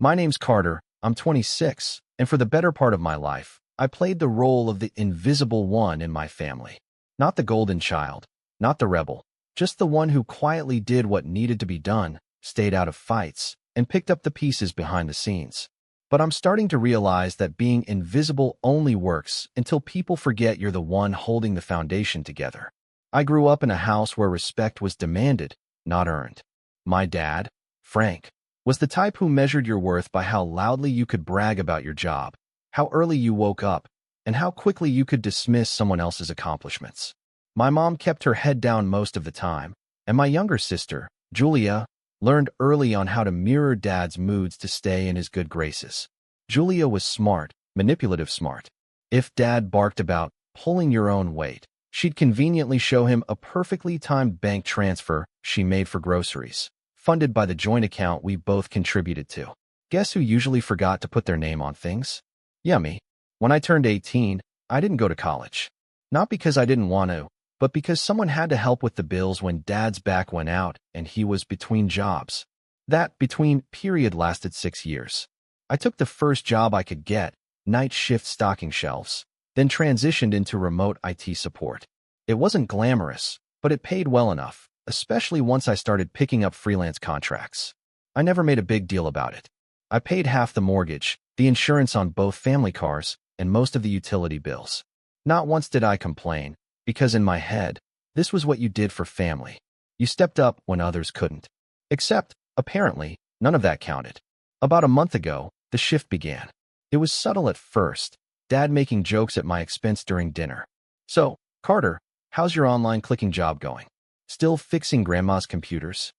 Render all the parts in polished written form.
My name's Carter, I'm 26, and for the better part of my life, I played the role of the invisible one in my family. Not the golden child, not the rebel, just the one who quietly did what needed to be done, stayed out of fights, and picked up the pieces behind the scenes. But I'm starting to realize that being invisible only works until people forget you're the one holding the foundation together. I grew up in a house where respect was demanded, not earned. My dad, Frank, was the type who measured your worth by how loudly you could brag about your job, how early you woke up, and how quickly you could dismiss someone else's accomplishments. My mom kept her head down most of the time, and my younger sister, Julia, learned early on how to mirror Dad's moods to stay in his good graces. Julia was smart, manipulative smart. If Dad barked about pulling your own weight, she'd conveniently show him a perfectly timed bank transfer she made for groceries, funded by the joint account we both contributed to. Guess who usually forgot to put their name on things? Yeah, me. When I turned 18, I didn't go to college. Not because I didn't want to, but because someone had to help with the bills when Dad's back went out and he was between jobs. That between period lasted 6 years. I took the first job I could get, night shift stocking shelves, then transitioned into remote IT support. It wasn't glamorous, but it paid well enough, especially once I started picking up freelance contracts. I never made a big deal about it. I paid half the mortgage, the insurance on both family cars, and most of the utility bills. Not once did I complain, because in my head, this was what you did for family. You stepped up when others couldn't. Except, apparently, none of that counted. About a month ago, the shift began. It was subtle at first, Dad making jokes at my expense during dinner. So, Carter, how's your online clicking job going? Still fixing Grandma's computers?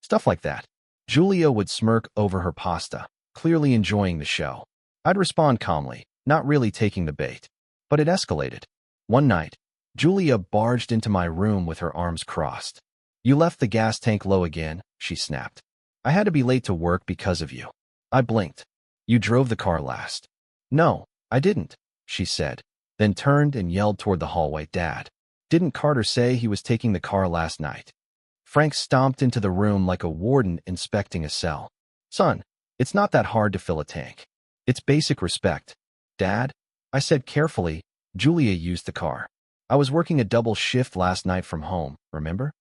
Stuff like that. Julia would smirk over her pasta, clearly enjoying the show. I'd respond calmly, not really taking the bait. But it escalated. One night, Julia barged into my room with her arms crossed. You left the gas tank low again, she snapped. I had to be late to work because of you. I blinked. You drove the car last. No, I didn't, she said, then turned and yelled toward the hallway. Dad, didn't Carter say he was taking the car last night? Frank stomped into the room like a warden inspecting a cell. Son, it's not that hard to fill a tank. It's basic respect. Dad, I said carefully, Julia used the car. I was working a double shift last night from home, remember?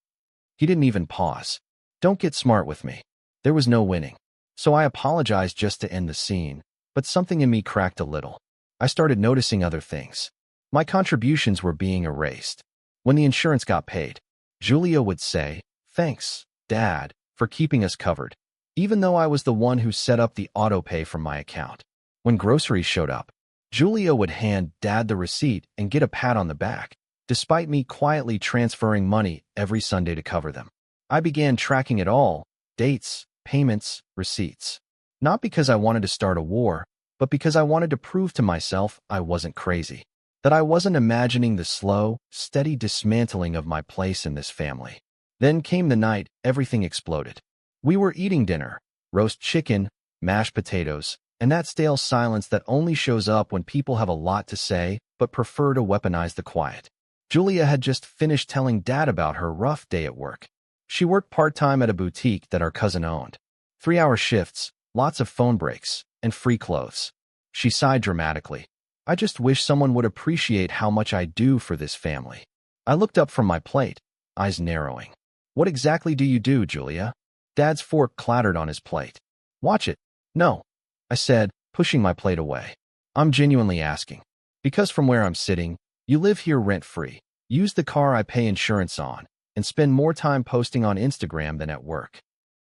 He didn't even pause. Don't get smart with me. There was no winning. So I apologized just to end the scene, but something in me cracked a little. I started noticing other things. My contributions were being erased. When the insurance got paid, Julia would say, thanks, Dad, for keeping us covered, even though I was the one who set up the auto pay from my account. When groceries showed up, Julia would hand Dad the receipt and get a pat on the back, despite me quietly transferring money every Sunday to cover them. I began tracking it all, dates, payments, receipts. Not because I wanted to start a war, but because I wanted to prove to myself I wasn't crazy, that I wasn't imagining the slow, steady dismantling of my place in this family. Then came the night everything exploded. We were eating dinner, roast chicken, mashed potatoes, and that stale silence that only shows up when people have a lot to say but prefer to weaponize the quiet. Julia had just finished telling Dad about her rough day at work. She worked part-time at a boutique that our cousin owned. 3-hour shifts, lots of phone breaks, and free clothes. She sighed dramatically. I just wish someone would appreciate how much I do for this family. I looked up from my plate, eyes narrowing. What exactly do you do, Julia? Dad's fork clattered on his plate. Watch it. No, I said, pushing my plate away. I'm genuinely asking. Because from where I'm sitting, you live here rent-free, use the car I pay insurance on, and spend more time posting on Instagram than at work.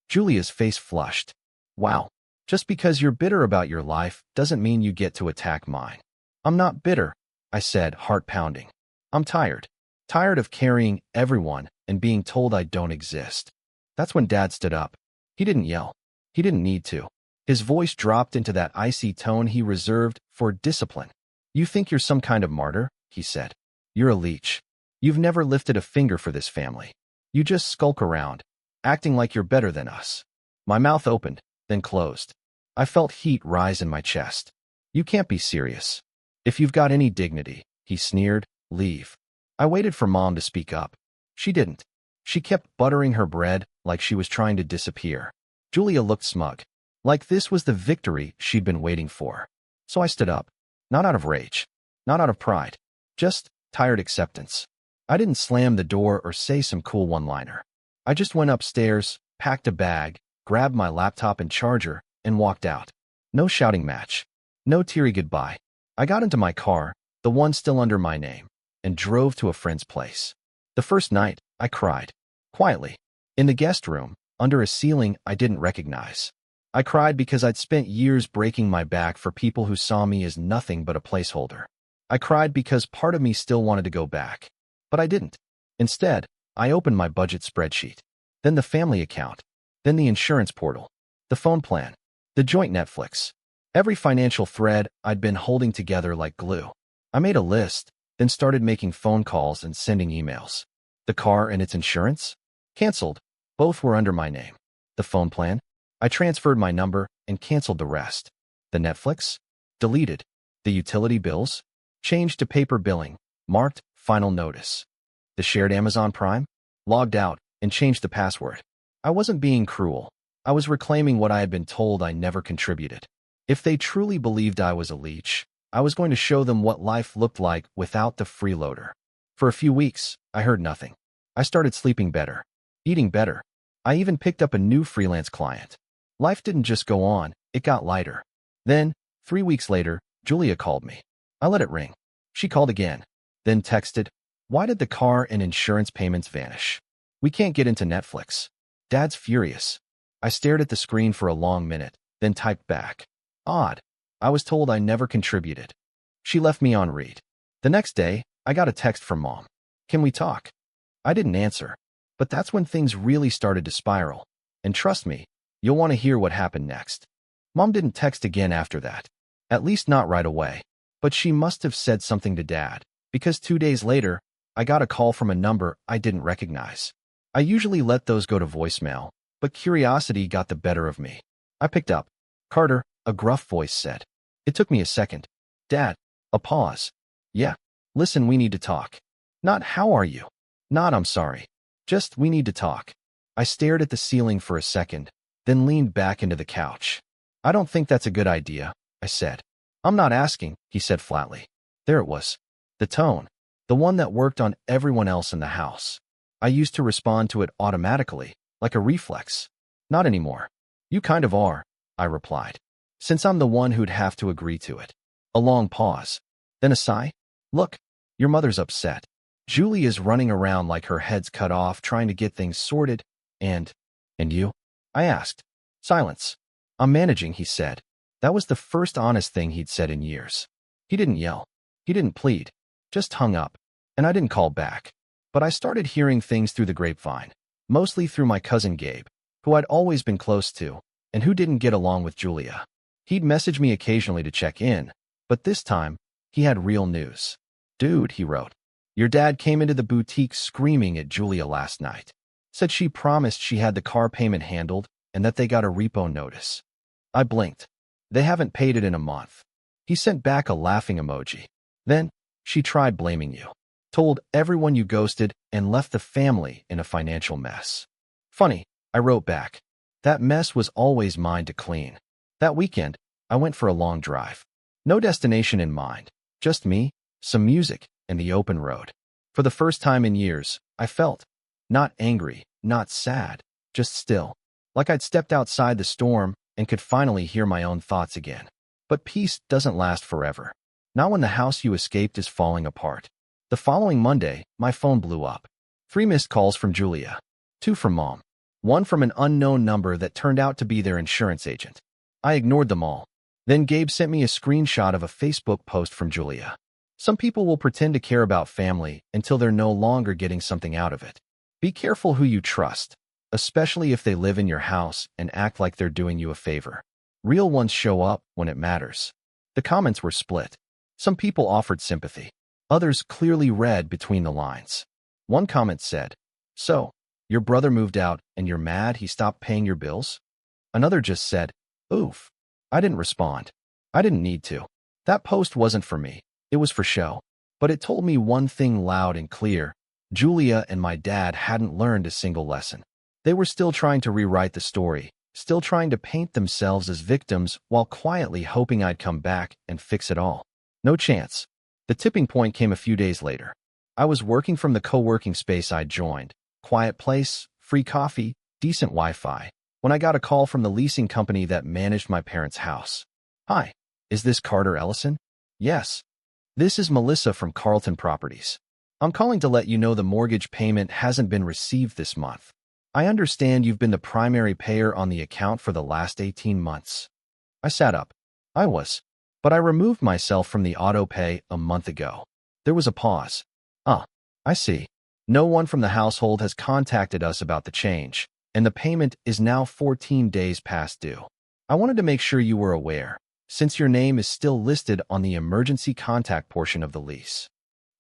Julia's face flushed. Wow, just because you're bitter about your life doesn't mean you get to attack mine. I'm not bitter, I said, heart pounding. I'm tired. Tired of carrying everyone and being told I don't exist. That's when Dad stood up. He didn't yell. He didn't need to. His voice dropped into that icy tone he reserved for discipline. You think you're some kind of martyr, he said. You're a leech. You've never lifted a finger for this family. You just skulk around, acting like you're better than us. My mouth opened, then closed. I felt heat rise in my chest. You can't be serious. If you've got any dignity, he sneered, leave. I waited for Mom to speak up. She didn't. She kept buttering her bread like she was trying to disappear. Julia looked smug. Like this was the victory she'd been waiting for. So I stood up. Not out of rage. Not out of pride. Just tired acceptance. I didn't slam the door or say some cool one-liner. I just went upstairs, packed a bag, grabbed my laptop and charger, and walked out. No shouting match. No teary goodbye. I got into my car, the one still under my name, and drove to a friend's place. The first night, I cried. Quietly. In the guest room, under a ceiling I didn't recognize. I cried because I'd spent years breaking my back for people who saw me as nothing but a placeholder. I cried because part of me still wanted to go back. But I didn't. Instead, I opened my budget spreadsheet. Then the family account. Then the insurance portal. The phone plan. The joint Netflix. Every financial thread I'd been holding together like glue. I made a list, then started making phone calls and sending emails. The car and its insurance? Canceled. Both were under my name. The phone plan? I transferred my number and canceled the rest. The Netflix? Deleted. The utility bills? Changed to paper billing, marked final notice. The shared Amazon Prime? Logged out and changed the password. I wasn't being cruel. I was reclaiming what I had been told I never contributed. If they truly believed I was a leech, I was going to show them what life looked like without the freeloader. For a few weeks, I heard nothing. I started sleeping better, eating better. I even picked up a new freelance client. Life didn't just go on, it got lighter. Then, 3 weeks later, Julia called me. I let it ring. She called again, then texted, "Why did the car and insurance payments vanish? We can't get into Netflix." Dad's furious. I stared at the screen for a long minute, then typed back. Odd. I was told I never contributed. She left me on read. The next day, I got a text from Mom. "Can we talk?" I didn't answer. But that's when things really started to spiral. And trust me, you'll want to hear what happened next. Mom didn't text again after that. At least not right away. But she must have said something to Dad, because 2 days later, I got a call from a number I didn't recognize. I usually let those go to voicemail, but curiosity got the better of me. I picked up. "Carter," a gruff voice said. It took me a second. "Dad." A pause. "Yeah. Listen, we need to talk." Not "how are you?" Not "I'm sorry." Just "we need to talk." I stared at the ceiling for a second, then leaned back into the couch. "I don't think that's a good idea," I said. "I'm not asking," he said flatly. There it was. The tone. The one that worked on everyone else in the house. I used to respond to it automatically, like a reflex. "Not anymore." "You kind of are," I replied. "Since I'm the one who'd have to agree to it." A long pause. Then a sigh. "Look, your mother's upset. Julie is running around like her head's cut off trying to get things sorted, and you?" I asked. Silence. "I'm managing," he said. That was the first honest thing he'd said in years. He didn't yell. He didn't plead. Just hung up. And I didn't call back. But I started hearing things through the grapevine, mostly through my cousin Gabe, who I'd always been close to, and who didn't get along with Julia. He'd message me occasionally to check in, but this time, he had real news. "Dude," he wrote, "your dad came into the boutique screaming at Julia last night. Said she promised she had the car payment handled and that they got a repo notice." I blinked. "They haven't paid it in a month." He sent back a laughing emoji. "Then, she tried blaming you. Told everyone you ghosted and left the family in a financial mess." "Funny," I wrote back. "That mess was always mine to clean." That weekend, I went for a long drive. No destination in mind. Just me, some music, and the open road. For the first time in years, I felt not angry, not sad, just still. Like I'd stepped outside the storm and could finally hear my own thoughts again. But peace doesn't last forever. Not when the house you escaped is falling apart. The following Monday, my phone blew up. 3 missed calls from Julia. 2 from Mom. 1 from an unknown number that turned out to be their insurance agent. I ignored them all. Then Gabe sent me a screenshot of a Facebook post from Julia. Some people will pretend to care about family until they're no longer getting something out of it. Be careful who you trust, especially if they live in your house and act like they're doing you a favor. Real ones show up when it matters. The comments were split. Some people offered sympathy. Others clearly read between the lines. One comment said, "So, your brother moved out and you're mad he stopped paying your bills?" Another just said, "Oof." I didn't respond. I didn't need to. That post wasn't for me. It was for show. But it told me one thing loud and clear. Julia and my dad hadn't learned a single lesson. They were still trying to rewrite the story, still trying to paint themselves as victims while quietly hoping I'd come back and fix it all. No chance. The tipping point came a few days later. I was working from the co-working space I'd joined. Quiet place, free coffee, decent Wi-Fi, when I got a call from the leasing company that managed my parents' house. "Hi, is this Carter Ellison?" "Yes. This is Melissa from Carlton Properties. I'm calling to let you know the mortgage payment hasn't been received this month. I understand you've been the primary payer on the account for the last 18 months. I sat up. I was. But I removed myself from the auto pay a month ago. There was a pause. I see. No one from the household has contacted us about the change, and the payment is now 14 days past due. I wanted to make sure you were aware, since your name is still listed on the emergency contact portion of the lease.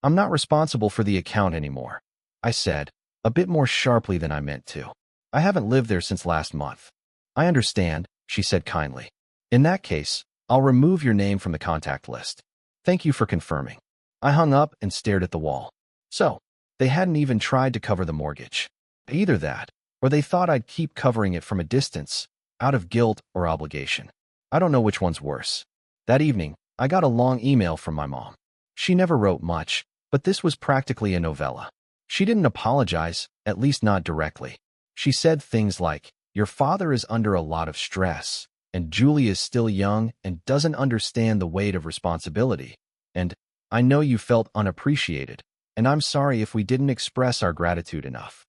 I'm not responsible for the account anymore," I said, a bit more sharply than I meant to. "I haven't lived there since last month." "I understand," she said kindly. "In that case, I'll remove your name from the contact list. Thank you for confirming." I hung up and stared at the wall. So, they hadn't even tried to cover the mortgage. Either that, or they thought I'd keep covering it from a distance, out of guilt or obligation. I don't know which one's worse. That evening, I got a long email from my mom. She never wrote much, but this was practically a novella. She didn't apologize, at least not directly. She said things like, "Your father is under a lot of stress, and Julie is still young and doesn't understand the weight of responsibility, and I know you felt unappreciated, and I'm sorry if we didn't express our gratitude enough."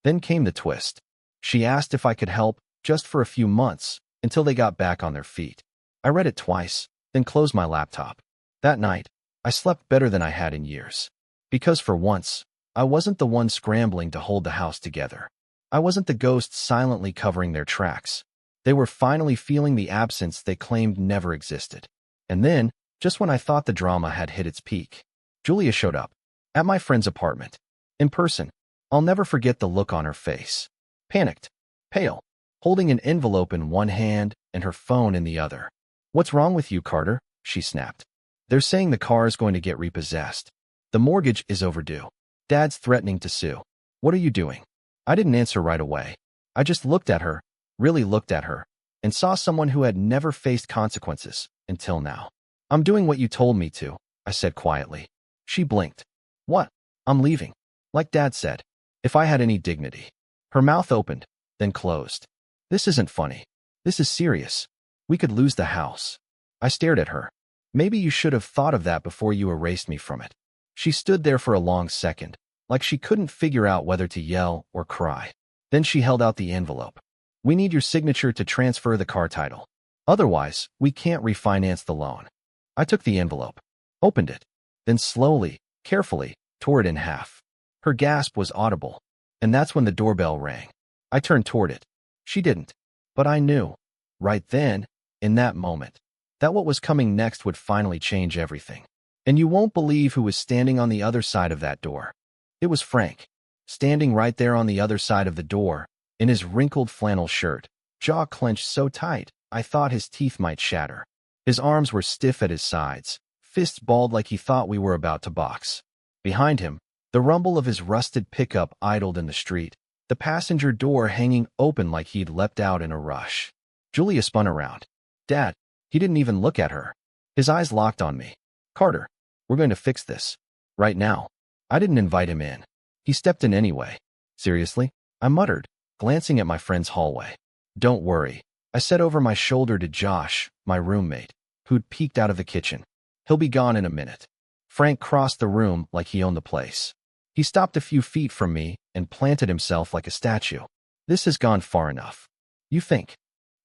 Then came the twist. She asked if I could help, just for a few months, until they got back on their feet. I read it twice, then closed my laptop. That night, I slept better than I had in years. Because for once, I wasn't the one scrambling to hold the house together. I wasn't the ghost silently covering their tracks. They were finally feeling the absence they claimed never existed. And then, just when I thought the drama had hit its peak, Julia showed up. At my friend's apartment. In person. I'll never forget the look on her face. Panicked. Pale. Holding an envelope in one hand and her phone in the other. "What's wrong with you, Carter?" she snapped. "They're saying the car is going to get repossessed. The mortgage is overdue. Dad's threatening to sue. What are you doing?" I didn't answer right away. I just looked at her, really looked at her, and saw someone who had never faced consequences until now. "I'm doing what you told me to," I said quietly. She blinked. "What?" "I'm leaving. Like Dad said. If I had any dignity." Her mouth opened, then closed. "This isn't funny. This is serious. We could lose the house." I stared at her. "Maybe you should have thought of that before you erased me from it." She stood there for a long second, like she couldn't figure out whether to yell or cry. Then she held out the envelope. "We need your signature to transfer the car title. Otherwise, we can't refinance the loan." I took the envelope, opened it, then slowly, carefully, tore it in half. Her gasp was audible, and that's when the doorbell rang. I turned toward it. She didn't. But I knew, right then, in that moment, that what was coming next would finally change everything. And you won't believe who was standing on the other side of that door. It was Frank, standing right there on the other side of the door, in his wrinkled flannel shirt, jaw clenched so tight I thought his teeth might shatter. His arms were stiff at his sides, fists balled like he thought we were about to box. Behind him, the rumble of his rusted pickup idled in the street, the passenger door hanging open like he'd leapt out in a rush. Julia spun around. "Dad," he didn't even look at her. His eyes locked on me. "Carter, we're going to fix this. Right now." I didn't invite him in. He stepped in anyway. "Seriously?" I muttered, glancing at my friend's hallway. "Don't worry," I said over my shoulder to Josh, my roommate, who'd peeked out of the kitchen. "He'll be gone in a minute." Frank crossed the room like he owned the place. He stopped a few feet from me and planted himself like a statue. "This has gone far enough. You think?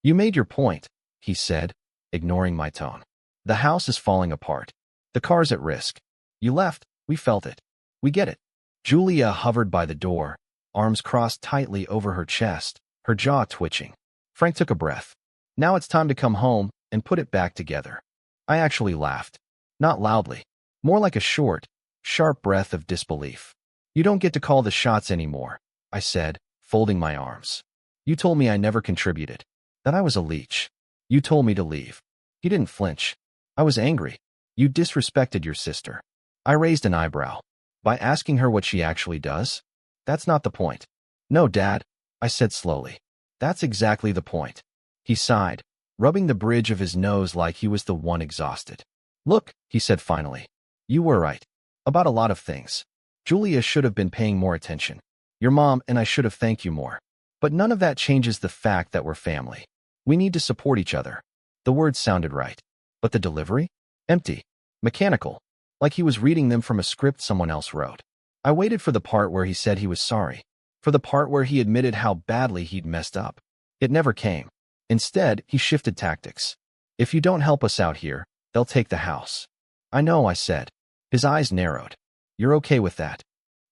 You made your point," he said, ignoring my tone. "The house is falling apart. The car's at risk. You left, we felt it. We get it." Julia hovered by the door, arms crossed tightly over her chest, her jaw twitching. Frank took a breath. "Now it's time to come home and put it back together." I actually laughed. Not loudly. More like a short, sharp breath of disbelief. "You don't get to call the shots anymore," I said, folding my arms. "You told me I never contributed, that I was a leech. You told me to leave." He didn't flinch. I was angry. "You disrespected your sister." I raised an eyebrow. "By asking her what she actually does? That's not the point." "No, Dad," I said slowly. "That's exactly the point. He sighed, rubbing the bridge of his nose like he was the one exhausted. Look, he said finally. You were right. About a lot of things. Julia should have been paying more attention. Your mom and I should have thanked you more. But none of that changes the fact that we're family. We need to support each other. The words sounded right. But the delivery? Empty. Mechanical. Like he was reading them from a script someone else wrote. I waited for the part where he said he was sorry. For the part where he admitted how badly he'd messed up. It never came. Instead, he shifted tactics. If you don't help us out here, they'll take the house. I know, I said. His eyes narrowed. You're okay with that?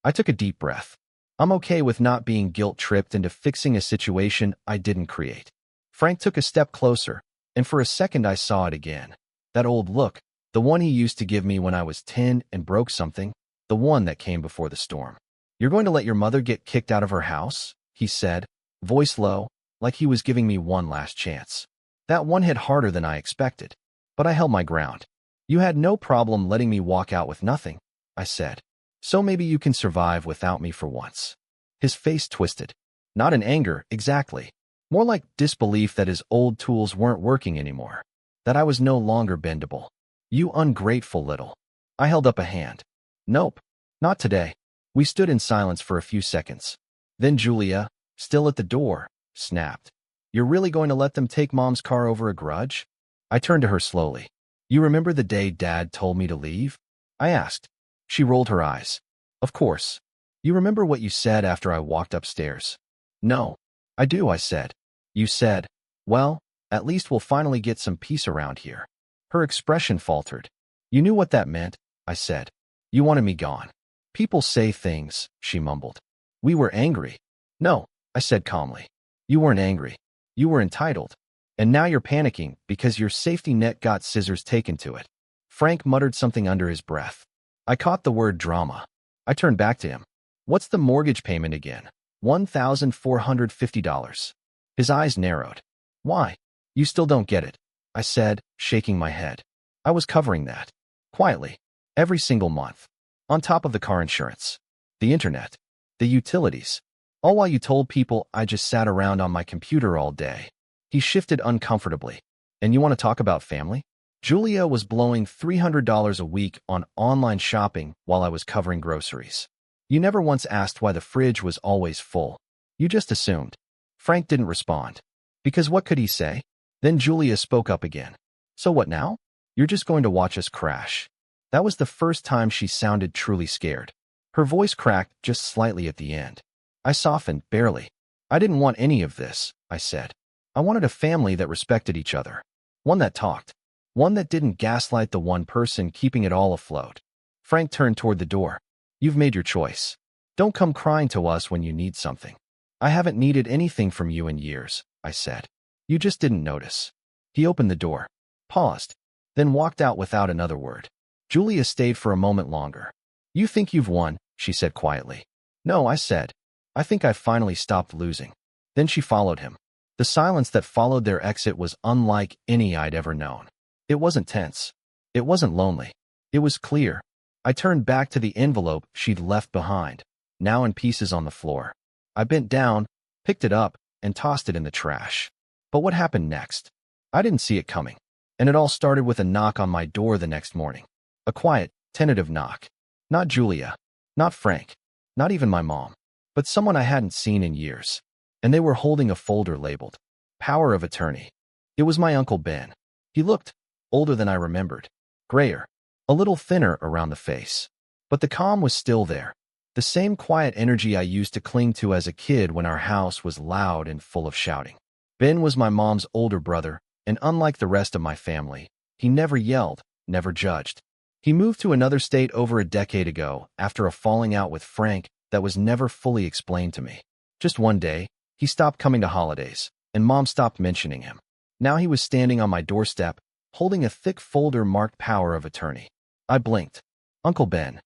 I took a deep breath. I'm okay with not being guilt-tripped into fixing a situation I didn't create. Frank took a step closer, and for a second I saw it again. That old look, the one he used to give me when I was 10 and broke something, the one that came before the storm. You're going to let your mother get kicked out of her house? He said, voice low, like he was giving me one last chance. That one hit harder than I expected, but I held my ground. You had no problem letting me walk out with nothing, I said. So maybe you can survive without me for once. His face twisted. Not in anger, exactly. More like disbelief that his old tools weren't working anymore. That I was no longer bendable. You ungrateful little. I held up a hand. Nope, not today. We stood in silence for a few seconds. Then Julia, still at the door, snapped. You're really going to let them take Mom's car over a grudge? I turned to her slowly. You remember the day Dad told me to leave? I asked. She rolled her eyes. Of course. You remember what you said after I walked upstairs? No. I do, I said. You said, well, at least we'll finally get some peace around here. Her expression faltered. You knew what that meant, I said. You wanted me gone. People say things, she mumbled. We were angry. No, I said calmly. You weren't angry. You were entitled. And now you're panicking because your safety net got scissors taken to it. Frank muttered something under his breath. I caught the word drama. I turned back to him. What's the mortgage payment again? $1,450. His eyes narrowed. Why? You still don't get it, I said, shaking my head. I was covering that. Quietly. Every single month. On top of the car insurance. The internet. The utilities. All while you told people I just sat around on my computer all day. He shifted uncomfortably. And you want to talk about family? Julia was blowing $300 a week on online shopping while I was covering groceries. You never once asked why the fridge was always full. You just assumed. Frank didn't respond. Because what could he say? Then Julia spoke up again. So what now? You're just going to watch us crash. That was the first time she sounded truly scared. Her voice cracked just slightly at the end. I softened, barely. I didn't want any of this, I said. I wanted a family that respected each other. One that talked. One that didn't gaslight the one person keeping it all afloat. Frank turned toward the door. You've made your choice. Don't come crying to us when you need something. I haven't needed anything from you in years, I said. You just didn't notice. He opened the door, paused, then walked out without another word. Julia stayed for a moment longer. You think you've won, she said quietly. No, I said. I think I've finally stopped losing. Then she followed him. The silence that followed their exit was unlike any I'd ever known. It wasn't tense. It wasn't lonely. It was clear. I turned back to the envelope she'd left behind, now in pieces on the floor. I bent down, picked it up, and tossed it in the trash. But what happened next? I didn't see it coming. And it all started with a knock on my door the next morning. A quiet, tentative knock. Not Julia. Not Frank. Not even my mom. But someone I hadn't seen in years. And they were holding a folder labeled Power of Attorney. It was my Uncle Ben. He looked older than I remembered. Grayer. A little thinner around the face. But the calm was still there. The same quiet energy I used to cling to as a kid when our house was loud and full of shouting. Ben was my mom's older brother, and unlike the rest of my family, he never yelled, never judged. He moved to another state over a decade ago after a falling out with Frank that was never fully explained to me. Just one day, he stopped coming to holidays, and Mom stopped mentioning him. Now he was standing on my doorstep, holding a thick folder marked Power of Attorney. I blinked. Uncle Ben.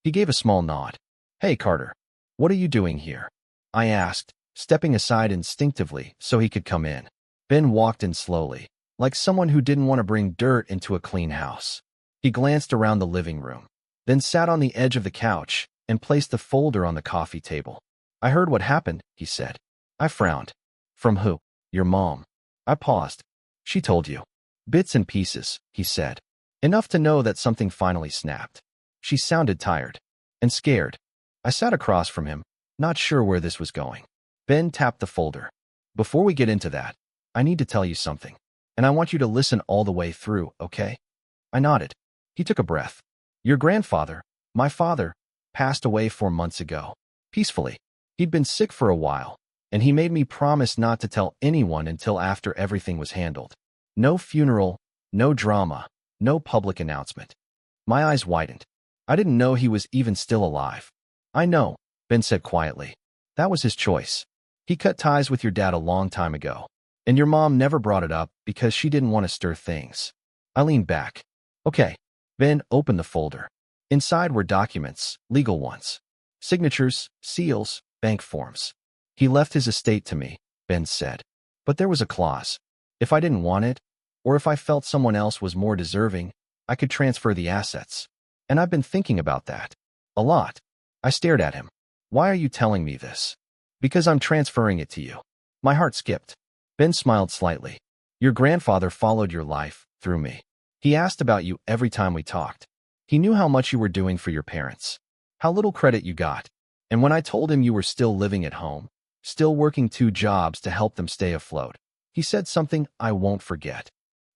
He gave a small nod. Hey, Carter. What are you doing here? I asked, stepping aside instinctively so he could come in. Ben walked in slowly, like someone who didn't want to bring dirt into a clean house. He glanced around the living room, then sat on the edge of the couch and placed the folder on the coffee table. I heard what happened, he said. I frowned. From who? Your mom. I paused. She told you. Bits and pieces, he said. Enough to know that something finally snapped. She sounded tired and scared. I sat across from him, not sure where this was going. Ben tapped the folder. Before we get into that, I need to tell you something, and I want you to listen all the way through, okay? I nodded. He took a breath. Your grandfather, my father, passed away 4 months ago. Peacefully. He'd been sick for a while, and he made me promise not to tell anyone until after everything was handled. No funeral, no drama, no public announcement. My eyes widened. I didn't know he was even still alive. I know, Ben said quietly. That was his choice. He cut ties with your dad a long time ago, and your mom never brought it up because she didn't want to stir things. I leaned back. Okay. Ben opened the folder. Inside were documents, legal ones. Signatures, seals, bank forms. He left his estate to me, Ben said. But there was a clause. If I didn't want it, or if I felt someone else was more deserving, I could transfer the assets. And I've been thinking about that. A lot. I stared at him. Why are you telling me this? Because I'm transferring it to you. My heart skipped. Ben smiled slightly. Your grandfather followed your life, through me. He asked about you every time we talked. He knew how much you were doing for your parents. How little credit you got. And when I told him you were still living at home, still working 2 jobs to help them stay afloat, he said something I won't forget.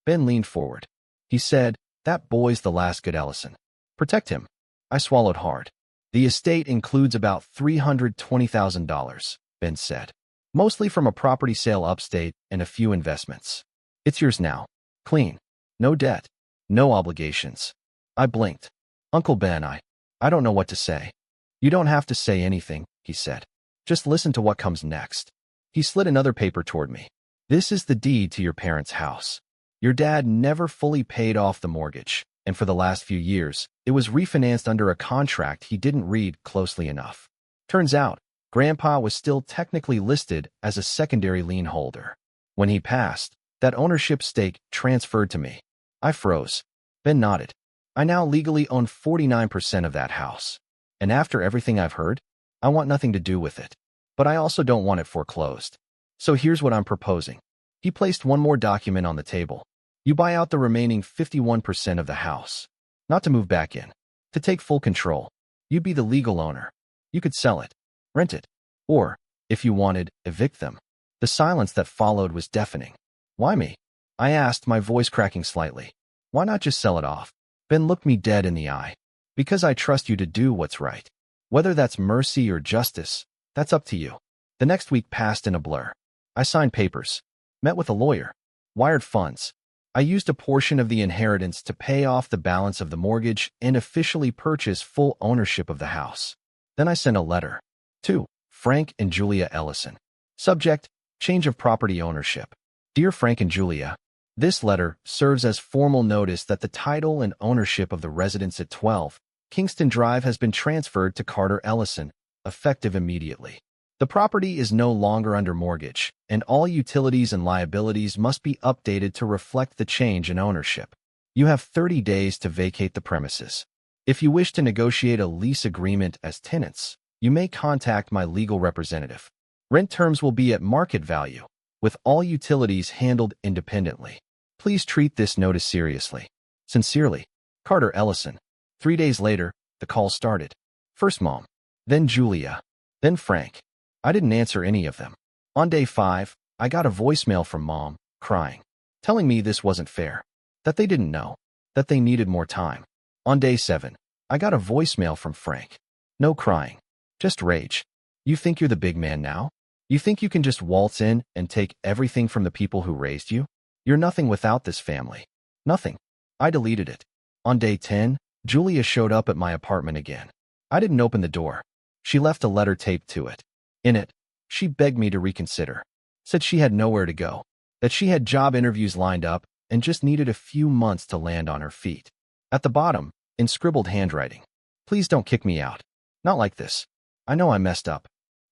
Ben leaned forward. He said, that boy's the last good Ellison. Protect him. I swallowed hard. The estate includes about $320,000, Ben said. Mostly from a property sale upstate and a few investments. It's yours now. Clean. No debt. No obligations. I blinked. Uncle Ben, I don't know what to say. You don't have to say anything, he said. Just listen to what comes next. He slid another paper toward me. This is the deed to your parents' house. Your dad never fully paid off the mortgage, and for the last few years, it was refinanced under a contract he didn't read closely enough. Turns out, Grandpa was still technically listed as a secondary lien holder. When he passed, that ownership stake transferred to me. I froze. Ben nodded. I now legally own 49% of that house. And after everything I've heard, I want nothing to do with it. But I also don't want it foreclosed. So here's what I'm proposing. He placed one more document on the table. You buy out the remaining 51% of the house. Not to move back in. To take full control. You'd be the legal owner. You could sell it. Rent it. Or, if you wanted, evict them. The silence that followed was deafening. Why me? I asked, my voice cracking slightly. Why not just sell it off? Ben looked me dead in the eye. Because I trust you to do what's right. Whether that's mercy or justice, that's up to you. The next week passed in a blur. I signed papers. Met with a lawyer. Wired funds. I used a portion of the inheritance to pay off the balance of the mortgage and officially purchase full ownership of the house. Then I sent a letter. To Frank and Julia Ellison. Subject, change of property ownership. Dear Frank and Julia, this letter serves as formal notice that the title and ownership of the residence at 12 Kingston Drive has been transferred to Carter Ellison, effective immediately. The property is no longer under mortgage, and all utilities and liabilities must be updated to reflect the change in ownership. You have 30 days to vacate the premises. If you wish to negotiate a lease agreement as tenants, you may contact my legal representative. Rent terms will be at market value, with all utilities handled independently. Please treat this notice seriously. Sincerely, Carter Ellison. 3 days later, the call started. First Mom, then Julia, then Frank. I didn't answer any of them. On day 5, I got a voicemail from Mom, crying, telling me this wasn't fair, that they didn't know, that they needed more time. On day 7, I got a voicemail from Frank. No crying, just rage. You think you're the big man now? You think you can just waltz in and take everything from the people who raised you? You're nothing without this family. Nothing. I deleted it. On day 10, Julia showed up at my apartment again. I didn't open the door. She left a letter taped to it. In it, she begged me to reconsider. Said she had nowhere to go, that she had job interviews lined up and just needed a few months to land on her feet. At the bottom, in scribbled handwriting, please don't kick me out. Not like this. I know I messed up.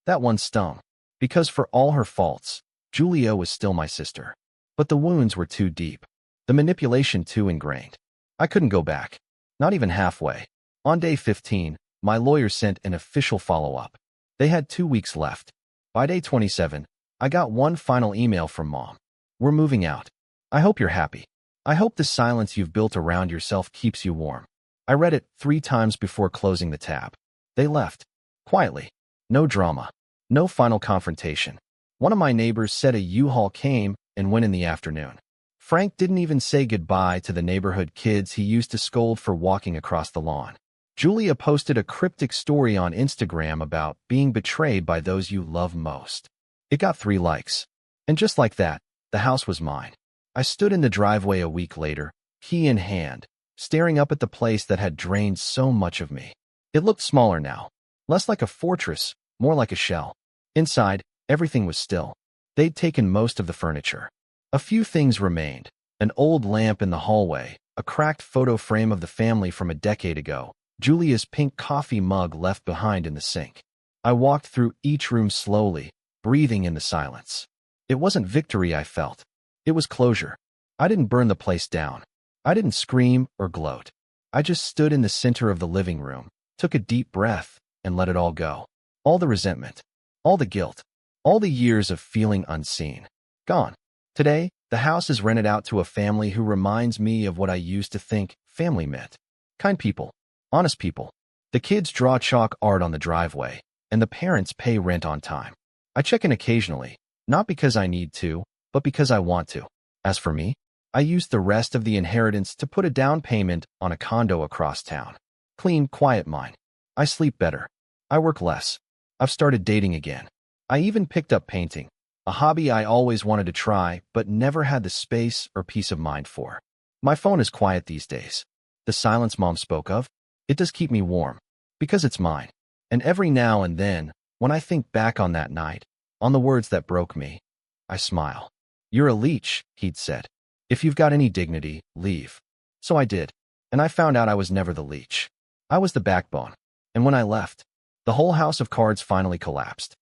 That one stung. Because for all her faults, Julia was still my sister. But the wounds were too deep. The manipulation too ingrained. I couldn't go back. Not even halfway. On day 15, my lawyer sent an official follow-up. They had 2 weeks left. By day 27, I got one final email from Mom. We're moving out. I hope you're happy. I hope the silence you've built around yourself keeps you warm. I read it 3 times before closing the tab. They left. Quietly. No drama. No final confrontation. One of my neighbors said a U-Haul came and went in the afternoon. Frank didn't even say goodbye to the neighborhood kids he used to scold for walking across the lawn. Julia posted a cryptic story on Instagram about being betrayed by those you love most. It got 3 likes. And just like that, the house was mine. I stood in the driveway a week later, key in hand, staring up at the place that had drained so much of me. It looked smaller now, less like a fortress, more like a shell. Inside, everything was still. They'd taken most of the furniture. A few things remained: an old lamp in the hallway, a cracked photo frame of the family from a decade ago, Julia's pink coffee mug left behind in the sink. I walked through each room slowly, breathing in the silence. It wasn't victory I felt. It was closure. I didn't burn the place down. I didn't scream or gloat. I just stood in the center of the living room, took a deep breath, and let it all go. All the resentment, all the guilt, all the years of feeling unseen. Gone. Today, the house is rented out to a family who reminds me of what I used to think family meant. Kind people. Honest people. The kids draw chalk art on the driveway, and the parents pay rent on time. I check in occasionally, not because I need to, but because I want to. As for me, I used the rest of the inheritance to put a down payment on a condo across town. Clean, quiet mine. I sleep better. I work less. I've started dating again. I even picked up painting, a hobby I always wanted to try but never had the space or peace of mind for. My phone is quiet these days. The silence Mom spoke of, it does keep me warm, because it's mine. And every now and then, when I think back on that night, on the words that broke me, I smile. You're a leech, he'd said. If you've got any dignity, leave. So I did, and I found out I was never the leech. I was the backbone. And when I left, the whole house of cards finally collapsed.